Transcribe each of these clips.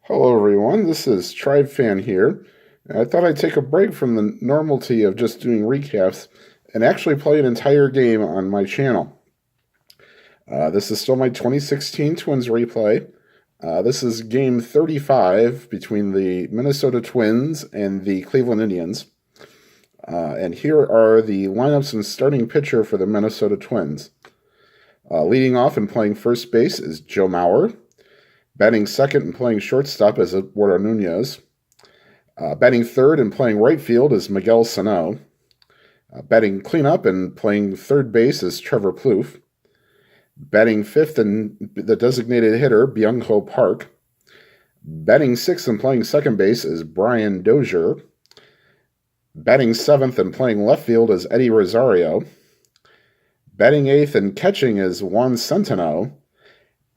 Hello everyone, this is Tribe Fan here. I thought I'd take a break from the normality of just doing recaps and actually play an entire game on my channel. This is still my 2016 Twins replay. This is game 35 between the Minnesota Twins and the Cleveland Indians. And here are the lineups and starting pitcher for the Minnesota Twins. Leading off and playing first base is Joe Mauer. Batting second and playing shortstop is Eduardo Nunez. Batting third and playing right field is Miguel Sano. Batting cleanup and playing third base is Trevor Plouffe. Batting fifth and the designated hitter, Byung-Ho Park. Batting sixth and playing second base is Brian Dozier. Batting seventh and playing left field is Eddie Rosario. Batting eighth and catching is Juan Centeno.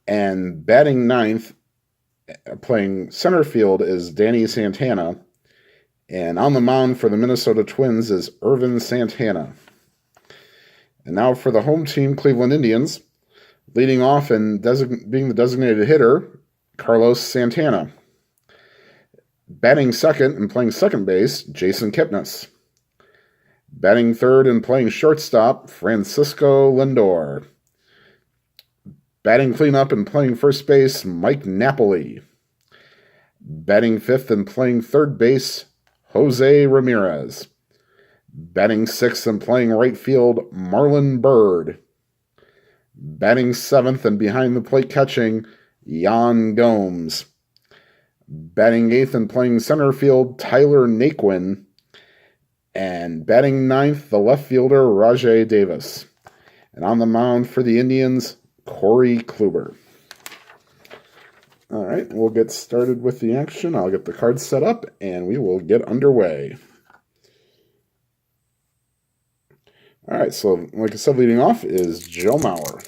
And batting ninth, playing center field, is Danny Santana. And on the mound for the Minnesota Twins is Irvin Santana. And now for the home team, Cleveland Indians. Leading off and being the designated hitter, Carlos Santana. Batting second and playing second base, Jason Kipnis. Batting third and playing shortstop, Francisco Lindor. Batting cleanup and playing first base, Mike Napoli. Batting fifth and playing third base, Jose Ramirez. Batting sixth and playing right field, Marlon Byrd. Batting seventh and behind the plate catching, Yan Gomes. Batting eighth and playing center field, Tyler Naquin. And batting ninth, the left fielder, Rajai Davis. And on the mound for the Indians, Corey Kluber. All right, we'll get started with the action. I'll get the cards set up, and we will get underway. All right, so like I said, leading off is Joe Mauer.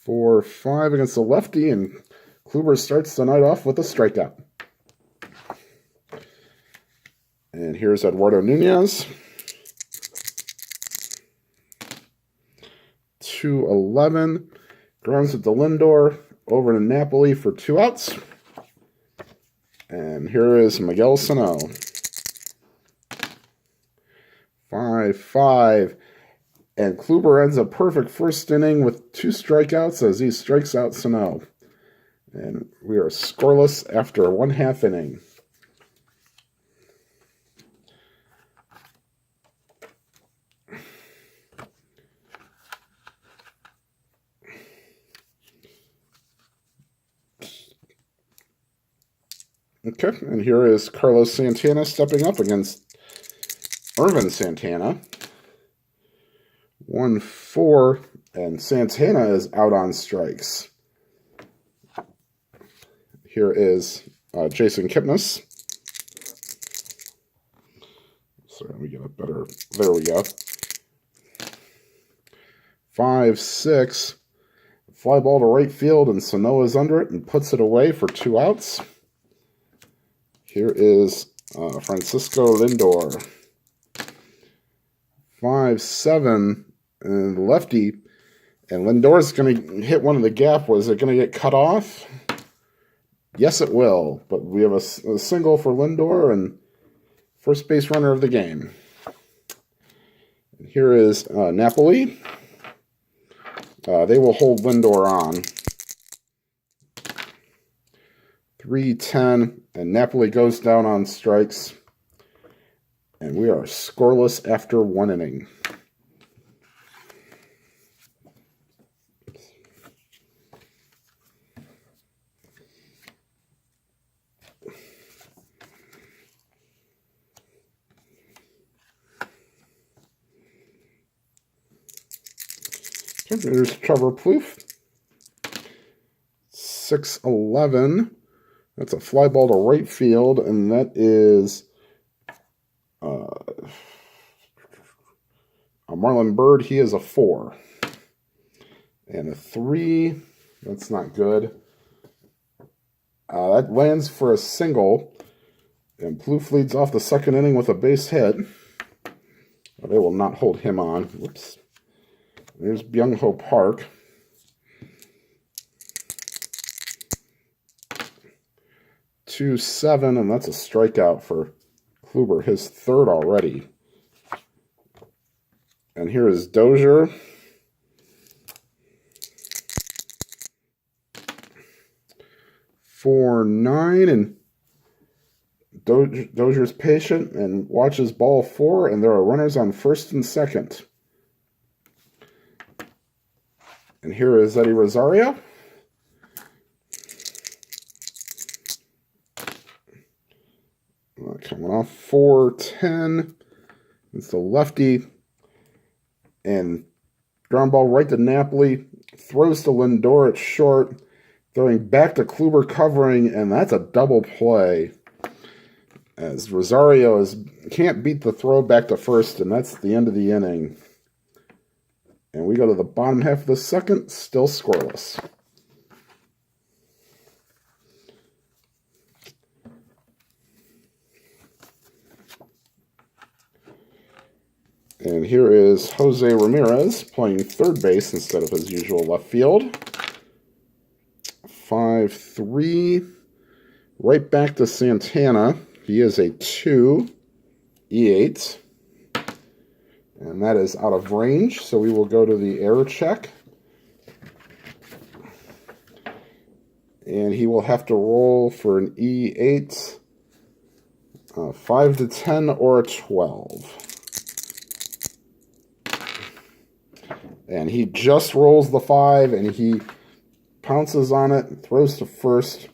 4-5 against the lefty, and Kluber starts the night off with a strikeout. And here's Eduardo Nunez. 2-11. Grounds it to Lindor. Over to Napoli for 2 outs. And here is Miguel Sano. 5-5. And Kluber ends a perfect first inning with 2 strikeouts as he strikes out Sano. And we are scoreless after 1/2 inning. Okay, and here is Carlos Santana stepping up against Irvin Santana. 1-4, and Santana is out on strikes. Here is Jason Kipnis. So let me get a better, there we go. 5-6, fly ball to right field, and Sanoa's under it and puts it away for 2 outs. Here is Francisco Lindor. 5-7, and lefty. And Lindor's going to hit one of the gap. Was it going to get cut off? Yes, it will. But we have a single for Lindor and first base runner of the game. And here is Napoli. They will hold Lindor on. 3-10, and Napoli goes down on strikes. And we are scoreless after 1 inning. Okay, there's Trevor Plouffe. 6-11. That's a fly ball to right field, and that is Marlon Byrd. He is a 4. And a 3. That's not good. That lands for a single, and Plouffe leads off the second inning with a base hit. They will not hold him on. Whoops. There's Byung-Ho Park. 2-7, and that's a strikeout for Kluber, his third already. And here is Dozier. 4-9, and Dozier's patient and watches ball 4, and there are runners on first and second. And here is Eddie Rosario. Coming off 4-10. It's the lefty. And ground ball right to Napoli. Throws to Lindor at short. Throwing back to Kluber covering, and that's a double play. As Rosario can't beat the throw back to first, and that's the end of the inning. And we go to the bottom half of the second, still scoreless. And here is Jose Ramirez playing third base instead of his usual left field. 5-3. Right back to Santana. He is a 2, E8. And that is out of range, so we will go to the error check. And he will have to roll for an E8, 5-10, or a 12. And he just rolls the 5, and he pounces on it and throws to first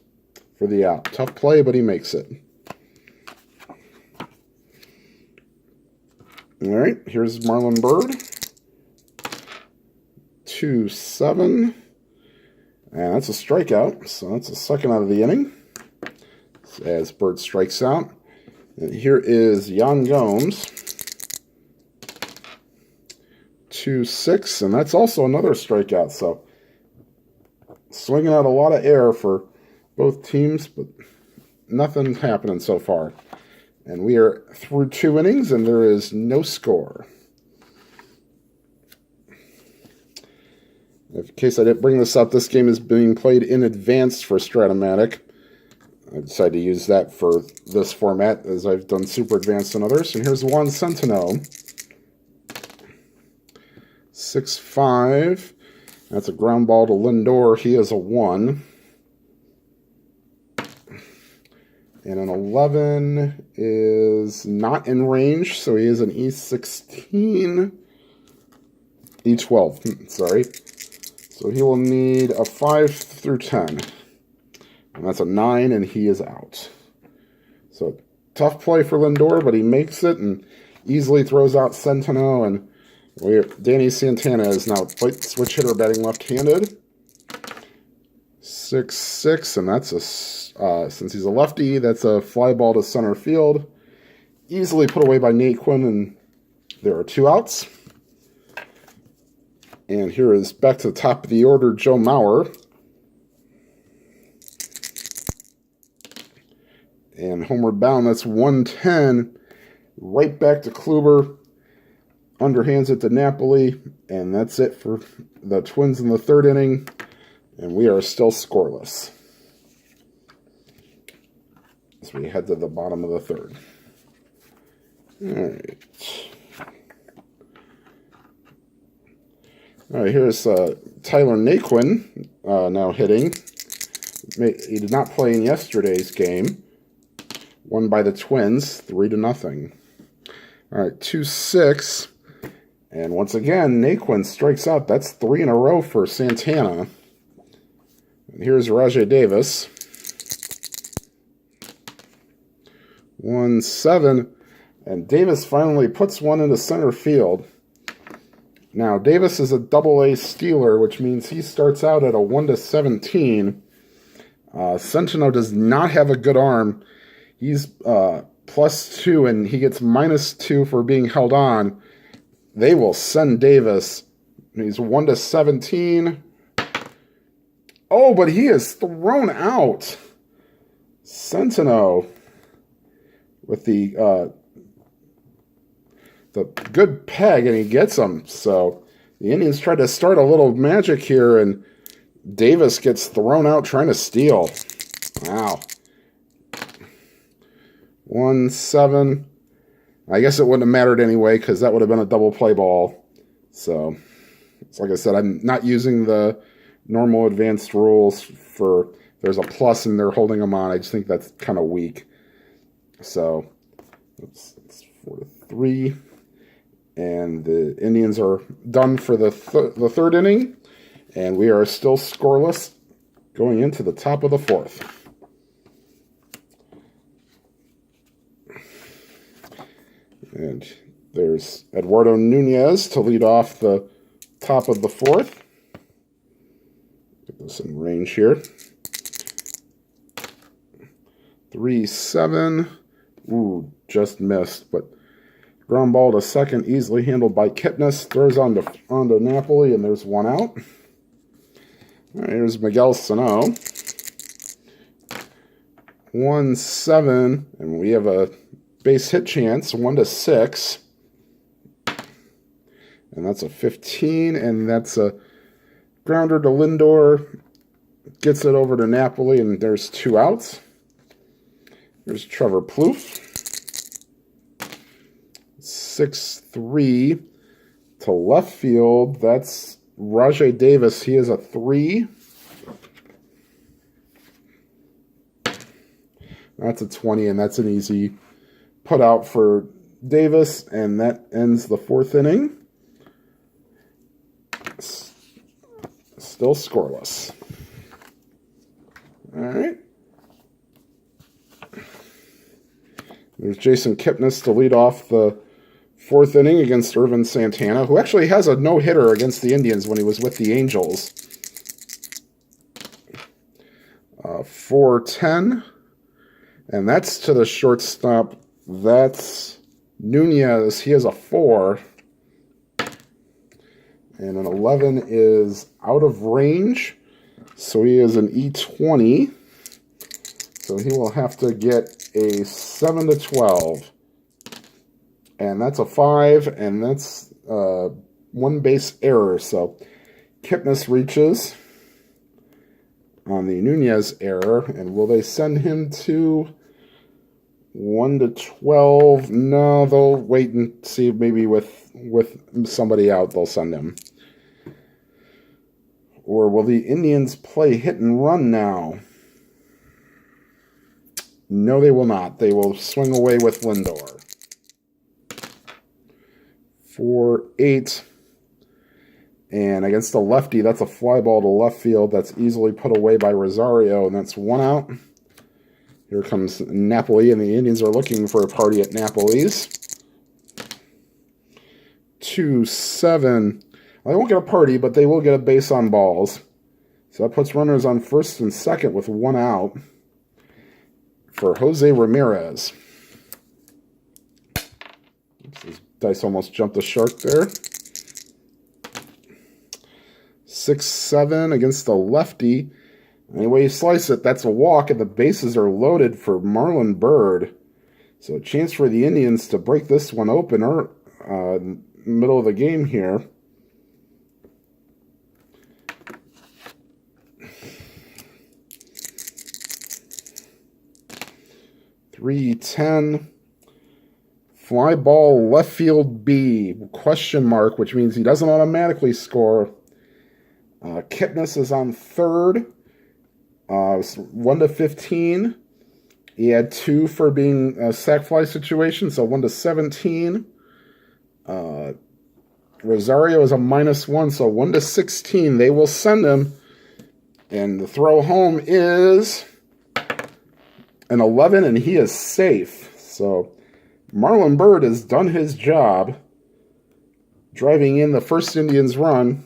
for the out. Tough play, but he makes it. All right, here's Marlon Byrd. 2-7. And that's a strikeout, so that's the second out of the inning as Byrd strikes out. And here is Yan Gomes. 2-6, and that's also another strikeout. So swinging out a lot of air for both teams, but nothing happening so far. And we are through 2 innings, and there is no score. In case I didn't bring this up, this game is being played in advance for Strat-O-Matic. I decided to use that for this format, as I've done Super Advanced and others. And here's Juan Centeno. 6-5. That's a ground ball to Lindor. He is a 1. And an 11 is not in range, so he is an E16. E12, sorry. So he will need a 5-10. And that's a 9, and he is out. So tough play for Lindor, but he makes it and easily throws out Centeno. And Danny Santana is now switch hitter batting left-handed. 6-6, and that's a since he's a lefty, that's a fly ball to center field. Easily put away by Nate Quinn, and there are 2 outs. And here is back to the top of the order, Joe Mauer. And homeward bound, that's 110. Right back to Kluber. Underhands it to Napoli. And that's it for the Twins in the third inning. And we are still scoreless as we head to the bottom of the third. All right, here's Tyler Naquin now hitting. He did not play in yesterday's game. Won by the Twins, 3-0. All right, 2-6. And once again, Naquin strikes out. That's 3 in a row for Santana. And here's Rajai Davis. 1-7. And Davis finally puts one into center field. Now, Davis is a double-A stealer, which means he starts out at a 1-17. Centeno does not have a good arm. He's +2, and he gets -2 for being held on. They will send Davis. He's 1-17. Oh, but he is thrown out. Centeno with the good peg, and he gets him. So the Indians tried to start a little magic here, and Davis gets thrown out trying to steal. Wow. 1-7. I guess it wouldn't have mattered anyway because that would have been a double play ball. So, it's like I said, I'm not using the normal advanced rules for there's a plus and they're holding them on. I just think that's kind of weak. So, it's 4-3. And the Indians are done for the third inning. And we are still scoreless going into the top of the fourth. And there's Eduardo Nunez to lead off the top of the fourth. Get this in range here. 3-7. Ooh, just missed, but ground ball to second, easily handled by Kipnis. Throws onto Napoli, and there's one out. All right, here's Miguel Sano. 1-7, and we have a base hit chance, 1-6. And that's a 15, and that's a grounder to Lindor. Gets it over to Napoli, and there's two outs. There's Trevor Plouffe. 6-3 to left field. That's Rajai Davis. He is a 3. That's a 20, and that's an easy put out for Davis, and that ends the fourth inning. Still scoreless. All right. There's Jason Kipnis to lead off the fourth inning against Irvin Santana, who actually has a no-hitter against the Indians when he was with the Angels. 4-10. And that's to the shortstop. That's Nunez. He has a 4. And an 11 is out of range. So he is an E20. So he will have to get a 7-12. And that's a 5. And that's one base error. So Kipnis reaches on the Nunez error. And will they send him to 1-12? No, they'll wait and see. Maybe with somebody out, they'll send him. Or will the Indians play hit and run now? No, they will not. They will swing away with Lindor. 4-8. And against a lefty, that's a fly ball to left field. That's easily put away by Rosario, and that's one out. Here comes Napoli, and the Indians are looking for a party at Napoli's. 2-7. Well, they won't get a party, but they will get a base on balls. So that puts runners on first and second with one out for Jose Ramirez. This dice almost jumped the shark there. 6-7 against the lefty. Any way you slice it, that's a walk, and the bases are loaded for Marlon Byrd. So a chance for the Indians to break this one open middle of the game here. .310. Fly ball left field B, question mark, which means he doesn't automatically score. Kipnis is on third. 1-15. He had 2 for being a sac fly situation, so 1-17. Rosario is a -1, so 1-16. They will send him. And the throw home is an 11, and he is safe. So Marlon Byrd has done his job, driving in the first Indians run.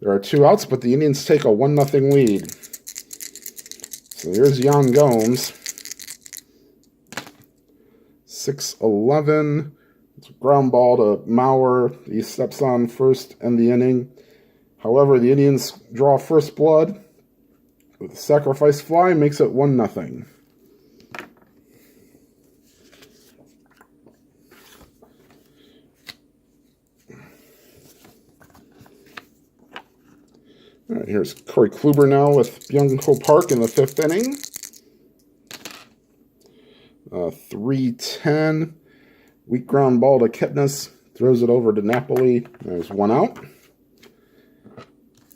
There are 2 outs, but the Indians take a 1-0 lead. So here's Yan Gomes. 6-11. It's a ground ball to Maurer. He steps on first in the inning. However, the Indians draw first blood with a sacrifice fly, makes it 1-0. All right, here's Corey Kluber now with Byung-Ho Park in the 5th inning. 3-10. Weak ground ball to Kipnis. Throws it over to Napoli. There's one out.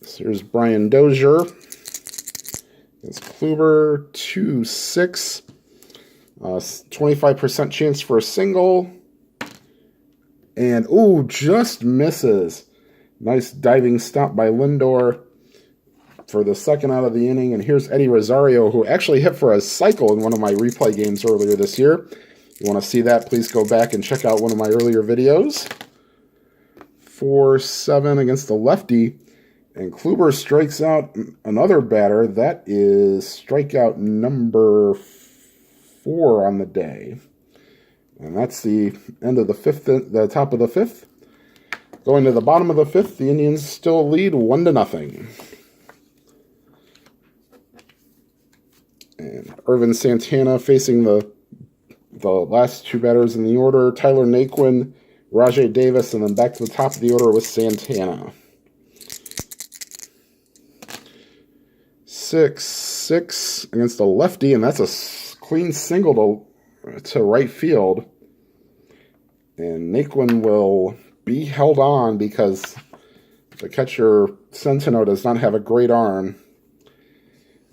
So here's Brian Dozier. It's Kluber. 2-6. 25% chance for a single. And, ooh, just misses. Nice diving stop by Lindor for the second out of the inning. And here's Eddie Rosario, who actually hit for a cycle in one of my replay games earlier this year. If you want to see that, please go back and check out one of my earlier videos. 4-7 against the lefty. And Kluber strikes out another batter. That is strikeout number 4 on the day. And that's the end of the fifth, the top of the fifth. Going to the bottom of the fifth, the Indians still lead 1-0. And Irvin Santana facing the last two batters in the order. Tyler Naquin, Rajai Davis, and then back to the top of the order with Santana. 6-6 against the lefty, and that's a clean single to right field. And Naquin will be held on because the catcher Centeno does not have a great arm.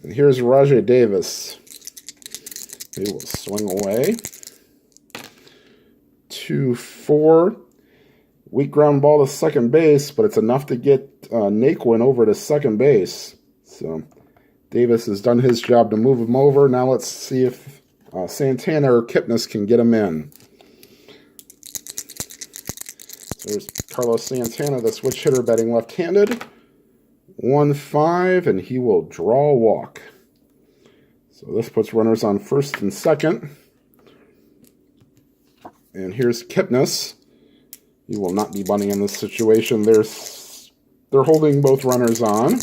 And here's Rajai Davis. He will swing away. 2-4. Weak ground ball to second base, but it's enough to get Naquin over to second base. So Davis has done his job to move him over. Now let's see if Santana or Kipnis can get him in. So there's Carlos Santana, the switch hitter, batting left-handed. 1-5, and he will draw a walk. So this puts runners on first and second. And here's Kipnis. He will not be bunting in this situation. They're holding both runners on.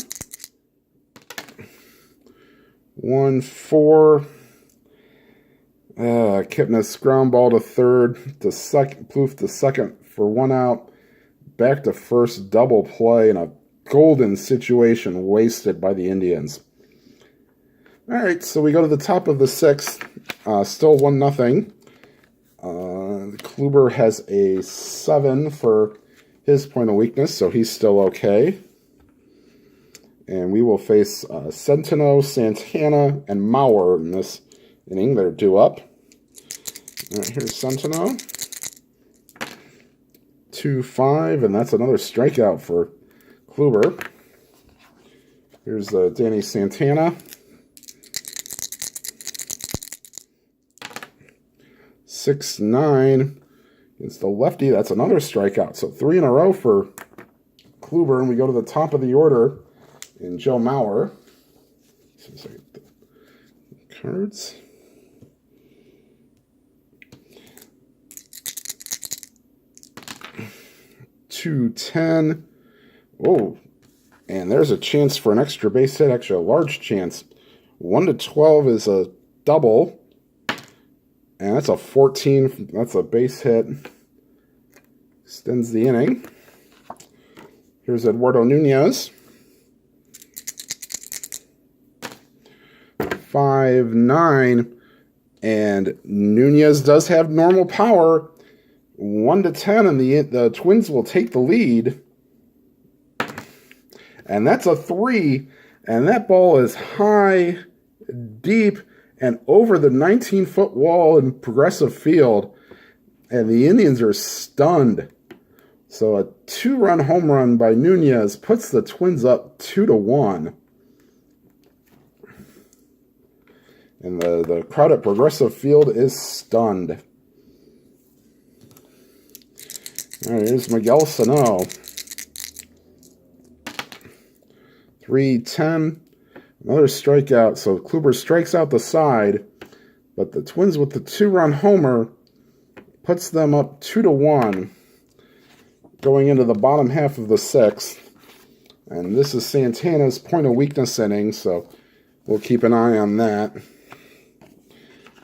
1-4. Kipnis ground ball to third, to second, Plouffe to second for one out. Back to first, double play, and a golden situation wasted by the Indians. All right, so we go to the top of the sixth. Still 1-0. Kluber has a 7 for his point of weakness, so he's still okay. And we will face Centeno, Santana, and Mauer in this inning. They're due up. All right, here's Centeno. 2-5, and that's another strikeout for Kluber. Here's Danny Santana. 6-9 against the lefty. That's another strikeout. So 3 in a row for Kluber, and we go to the top of the order in Joe Mauer. So the cards. .210. Whoa. And there's a chance for an extra base hit, actually a large chance. 1-12 is a double. And that's a 14. That's a base hit. Extends the inning. Here's Eduardo Nunez. 5-9. And Nunez does have normal power. 1-10, and the Twins will take the lead. And that's a 3. And that ball is high, deep, and over the 19-foot wall in Progressive Field. And the Indians are stunned. So a 2-run home run by Nunez puts the Twins up 2-1. And the crowd at Progressive Field is stunned. All right, here's Miguel Sano. 3-10. Another strikeout. So Kluber strikes out the side, but the Twins with the 2-run homer puts them up 2-1 going into the bottom half of the sixth. And this is Santana's point of weakness inning, so we'll keep an eye on that.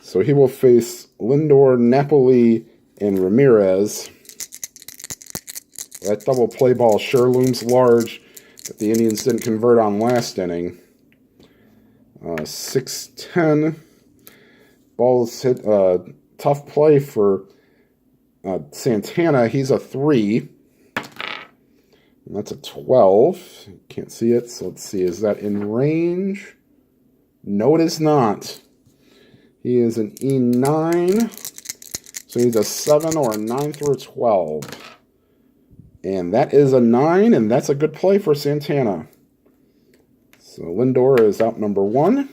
So he will face Lindor, Napoli, and Ramirez. That double play ball sure looms large that the Indians didn't convert on last inning. 6-10. ball's hit tough play for Santana. He's a 3. And that's a 12. Can't see it, so let's see. Is that in range? No, it is not. He is an E9. So he's a 7 or a 9 through a 12. And that is a 9, and that's a good play for Santana. So Lindor is out number 1.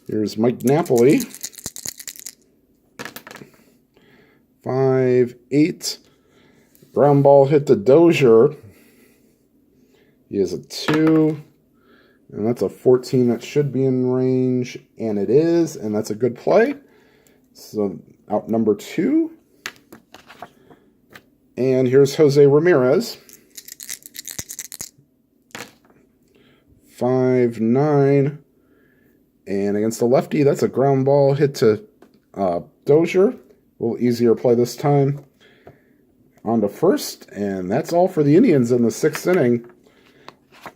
Here's Mike Napoli. 5, 8. Ground ball hit to Dozier. He is a 2. And that's a 14 that should be in range. And it is. And that's a good play. So out number 2. And here's Jose Ramirez. 5, 9. And against the lefty, that's a ground ball hit to Dozier. A little easier play this time. On to first, and that's all for the Indians in the 6th inning.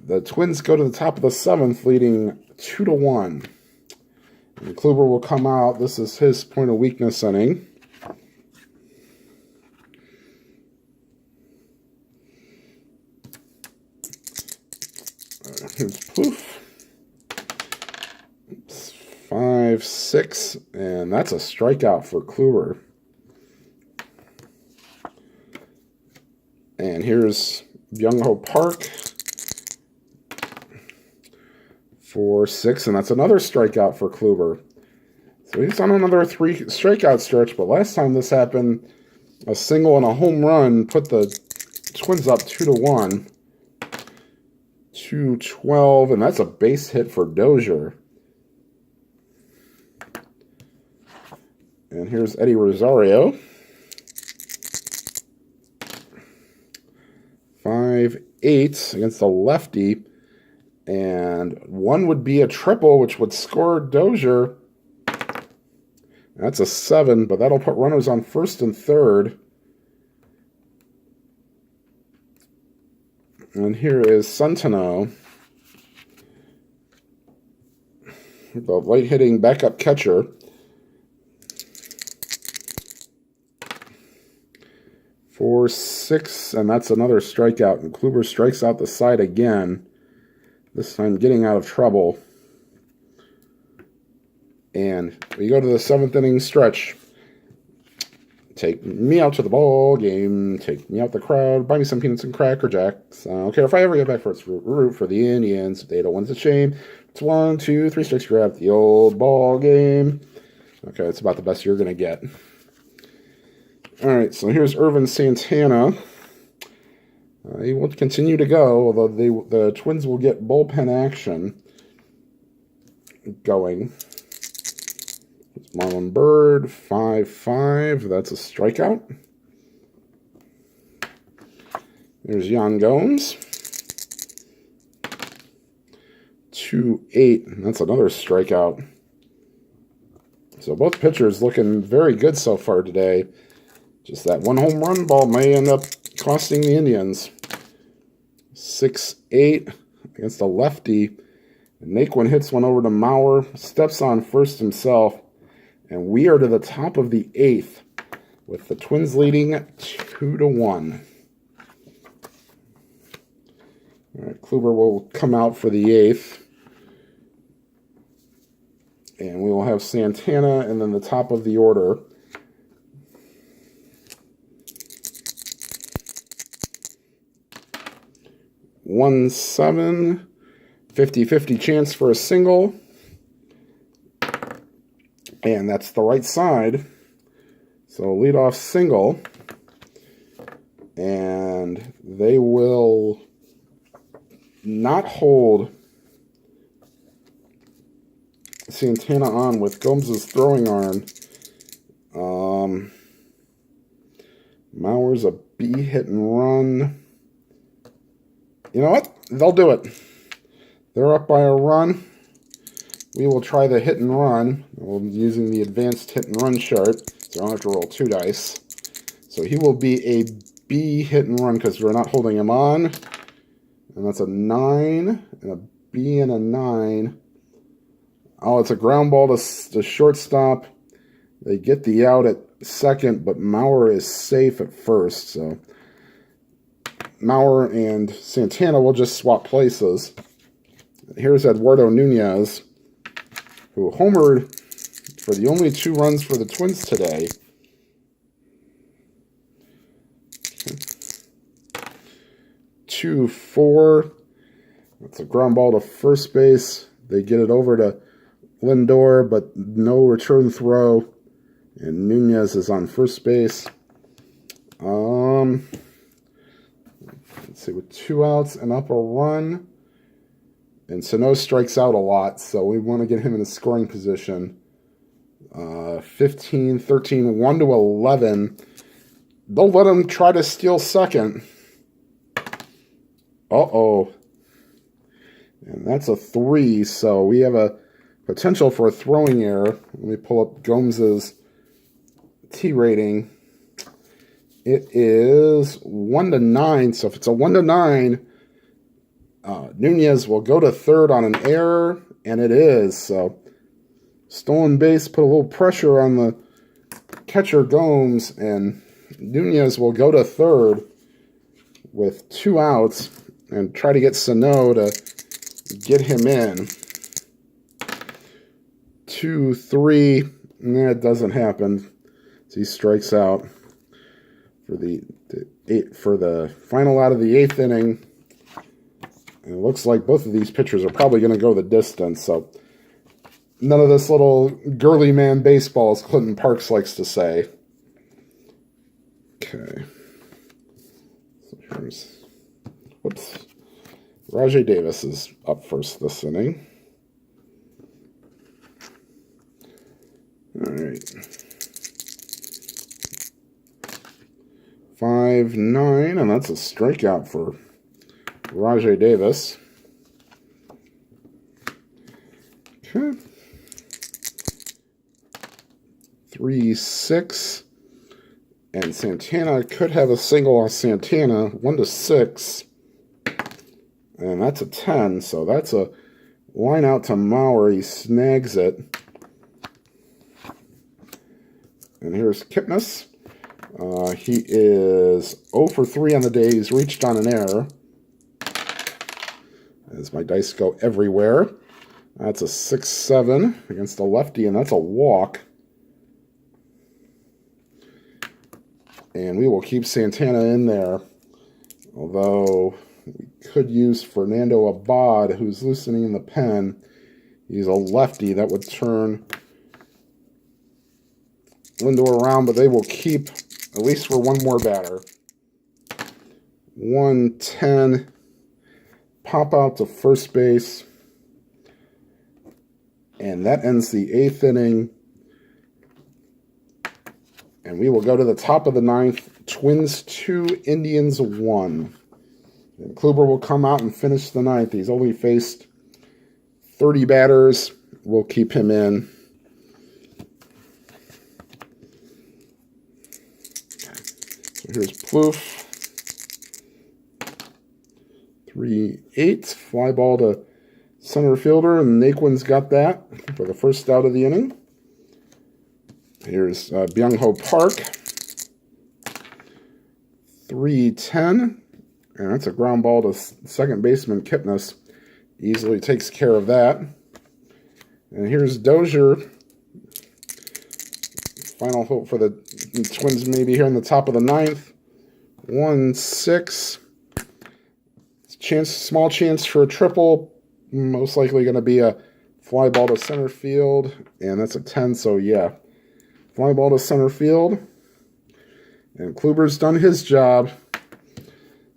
The Twins go to the top of the 7th, leading 2-1. And Kluber will come out. This is his point of weakness inning. Here's Poof. 5, 6, and that's a strikeout for Kluber. And here's Byung-Ho Park. 4, 6, and that's another strikeout for Kluber. So he's on another 3 strikeout stretch, but last time this happened, a single and a home run put the Twins up 2-1. 2-12, and that's a base hit for Dozier. And here's Eddie Rosario. 5, 8 against the lefty. And 1 would be a triple, which would score Dozier. That's a 7, but that'll put runners on first and third. And here is Centeno, the light-hitting backup catcher. 4, 6, and that's another strikeout. And Kluber strikes out the side again, this time getting out of trouble. And we go to the 7th inning stretch. Take me out to the ball game. Take me out the crowd. Buy me some peanuts and Cracker Jacks. I don't care if I ever get back for its root for the Indians. If they don't win, it's a shame. It's 1, 2, 3 strikes. You're at the old ball game. Okay, it's about the best you're going to get. All right, so here's Irvin Santana. He will continue to go, although the Twins will get bullpen action going. It's Marlon Byrd, 5, 5. That's a strikeout. There's Yan Gomes. 2, 8. That's another strikeout. So both pitchers looking very good so far today. Just that 1 home run ball may end up costing the Indians. 6, 8 against the lefty. Naquin hits one over to Mauer, steps on first himself, and we are to the top of the 8th with the Twins leading 2-1. All right, Kluber will come out for the 8th. And we will have Santana and then the top of the order. One, 7, 50-50 chance for a single. And that's the right side. So leadoff single. And they will not hold Santana on with Gomes' throwing arm. Mauer's a B hit and run. You know what? They'll do it. They're up by a run. We will try the hit and run. Using the advanced hit and run chart, so I don't have to roll 2 dice. So he will be a B hit and run because we're not holding him on. And that's a 9, and a B and a 9. Oh, it's a ground ball to shortstop. They get the out at second, but Maurer is safe at first. So Maurer and Santana will just swap places. Here's Eduardo Nunez, who homered for the only 2 runs for the Twins today. 2-4. That's a ground ball to first base. They get it over to Lindor, but no return throw. And Nunez is on first base. Let's see, with 2 outs and up a run. And Sano strikes out a lot, so we want to get him in a scoring position. 15, 13, 1-11. They'll let him try to steal second. Uh-oh. And that's a 3, so we have a potential for a throwing error. Let me pull up Gomes' T rating. It is 1-9, so if it's a 1-9, Nunez will go to third on an error, and it is. So stolen base put a little pressure on the catcher Gomes, and Nunez will go to third with 2 outs and try to get Sano to get him in. 2-3, it doesn't happen. So he strikes out for the final out of the 8th inning. And it looks like both of these pitchers are probably going to go the distance. So none of this little girly man baseball, as Clinton Parks likes to say. Okay. So here's, whoops. Rajai Davis is up first this inning. All right. 5-9, and that's a strikeout for Rajai Davis. Okay. 3-6. And Santana could have a single on Santana. 1-6. And that's a 10. So that's a line out to Maurer. He snags it. And here's Kipnis. He is 0 for 3 on the day. He's reached on an error. As my dice go everywhere. That's a 6-7 against a lefty, and that's a walk. And we will keep Santana in there. Although we could use Fernando Abad, who's loosening the pen. He's a lefty. That would turn Lindor around, but they will keep at least for one more batter. 1-10. Pop out to first base. And that ends the 8th inning. And we will go to the top of the 9th. Twins 2, Indians 1. And Kluber will come out and finish the 9th. He's only faced 30 batters. We'll keep him in. So here's Plouffe. 3-8. Fly ball to center fielder, and Naquin's got that for the first out of the inning. Here's Byung-Ho Park. 3-10. And that's a ground ball to second baseman Kipnis. Easily takes care of that. And here's Dozier. Final hope for the Twins maybe here in the top of the 9th. 1-6. Small chance for a triple. Most likely going to be a fly ball to center field. And that's a 10, so yeah. Fly ball to center field. And Kluber's done his job.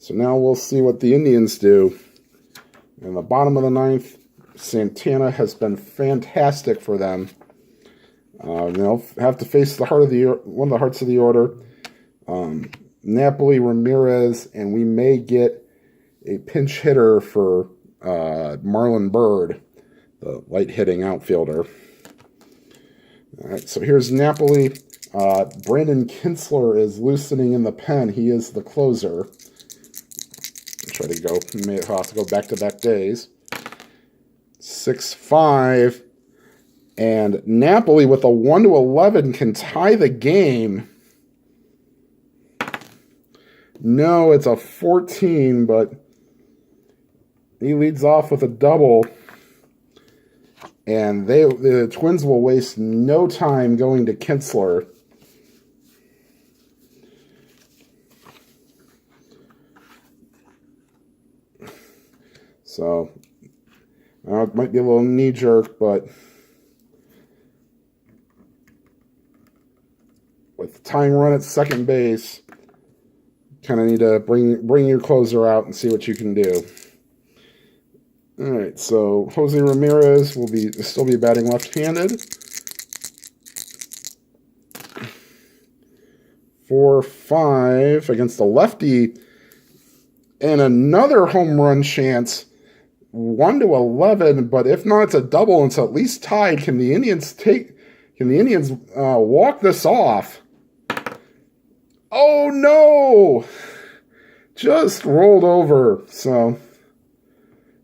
So now we'll see what the Indians do. In the bottom of the 9th, Santana has been fantastic for them. They'll have to face the heart of one of the hearts of the order. Napoli, Ramirez, and we may get a pinch hitter for Marlon Byrd, the light-hitting outfielder. All right, so here's Napoli. Brandon Kinsler is loosening in the pen. He is the closer. Try to go. May have to go back-to-back days. 6-5. And Napoli with a 1-11 can tie the game. No, it's a 14, but he leads off with a double. And the Twins will waste no time going to Kinsler. So, it might be a little knee-jerk, but with the tying run at second base, kind of need to bring your closer out and see what you can do. All right, so Jose Ramirez will still be batting left-handed. 4-5 against the lefty, and another home run chance. 1-11, but if not, it's a double, and it's at least tied. Can the Indians walk this off? Oh no! Just rolled over. So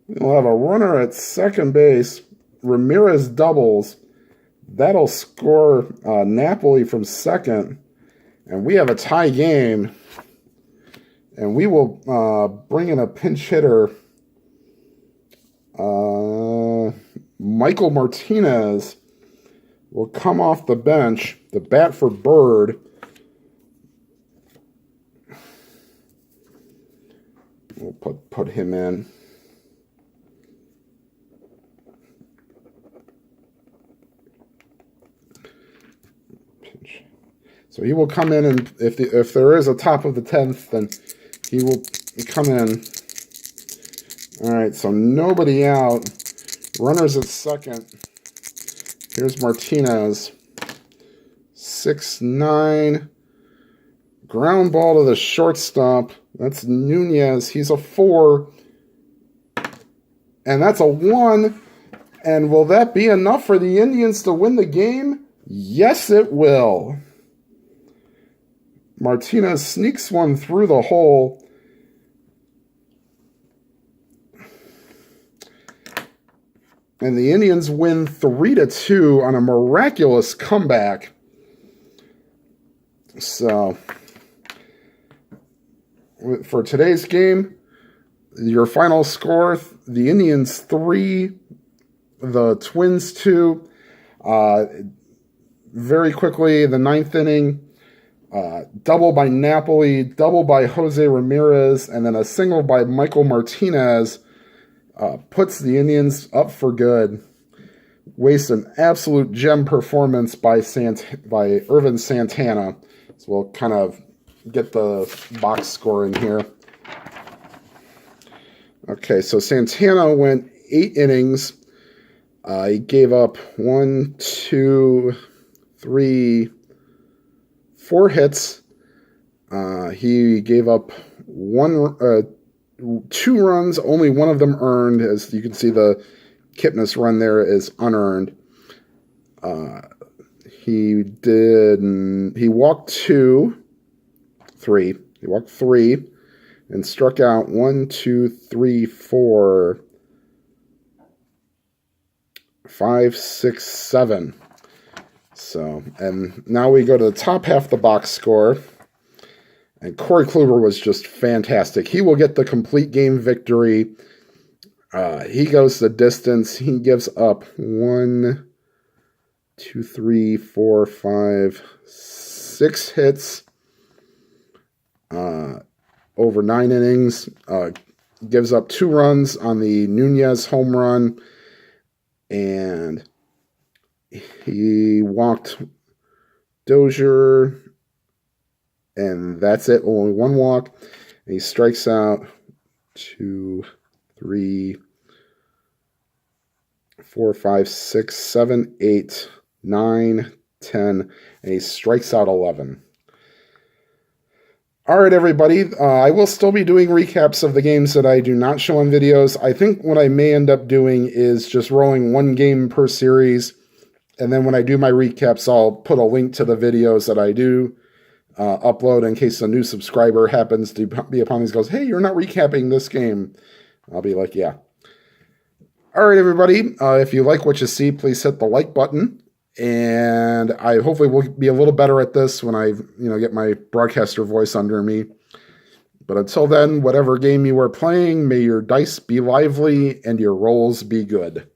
we'll have a runner at second base. Ramirez doubles. That'll score Napoli from second, and we have a tie game. And we will bring in a pinch hitter. Michael Martinez will come off the bench to bat for Bird. We'll put him in. So he will come in, and if there is a top of the 10th, then he will come in. All right, so nobody out. Runners at second. Here's Martinez. 6-9. Ground ball to the shortstop. That's Nunez. He's a 4. And that's a 1. And will that be enough for the Indians to win the game? Yes, it will. Martinez sneaks one through the hole. And the Indians win 3-2 on a miraculous comeback. So, for today's game, your final score, the Indians 3, the Twins 2. Very quickly, the 9th inning, double by Napoli, double by Jose Ramirez, and then a single by Michael Martinez puts the Indians up for good. Waste an absolute gem performance by Irvin Santana. So we'll kind of get the box score in here. Okay, so Santana went 8 innings. He gave up 1, 2, 3, 4 hits. He gave up 2 runs, only one of them earned. As you can see, the Kipnis run there is unearned. He walked 3. He walked 3 and struck out 1, 2, 3, 4, 5, 6, 7. So, and now we go to the top half of the box score. And Corey Kluber was just fantastic. He will get the complete game victory. He goes the distance. He gives up 1, 2, 3, 4, 5, 6 hits over 9 innings. Gives up 2 runs on the Nunez home run. And he walked Dozier. And that's it. Only 1 walk. And he strikes out 2, 3, 4, 5, 6, 7, 8, 9, 10. And he strikes out 11. All right, everybody. I will still be doing recaps of the games that I do not show on videos. I think what I may end up doing is just rolling 1 game per series. And then when I do my recaps, I'll put a link to the videos that I do upload in case a new subscriber happens to be upon these, goes, hey, you're not recapping this game. I'll be like, yeah. All right, everybody. If you like what you see, please hit the like button. And I hopefully will be a little better at this when I get my broadcaster voice under me. But until then, whatever game you are playing, may your dice be lively and your rolls be good.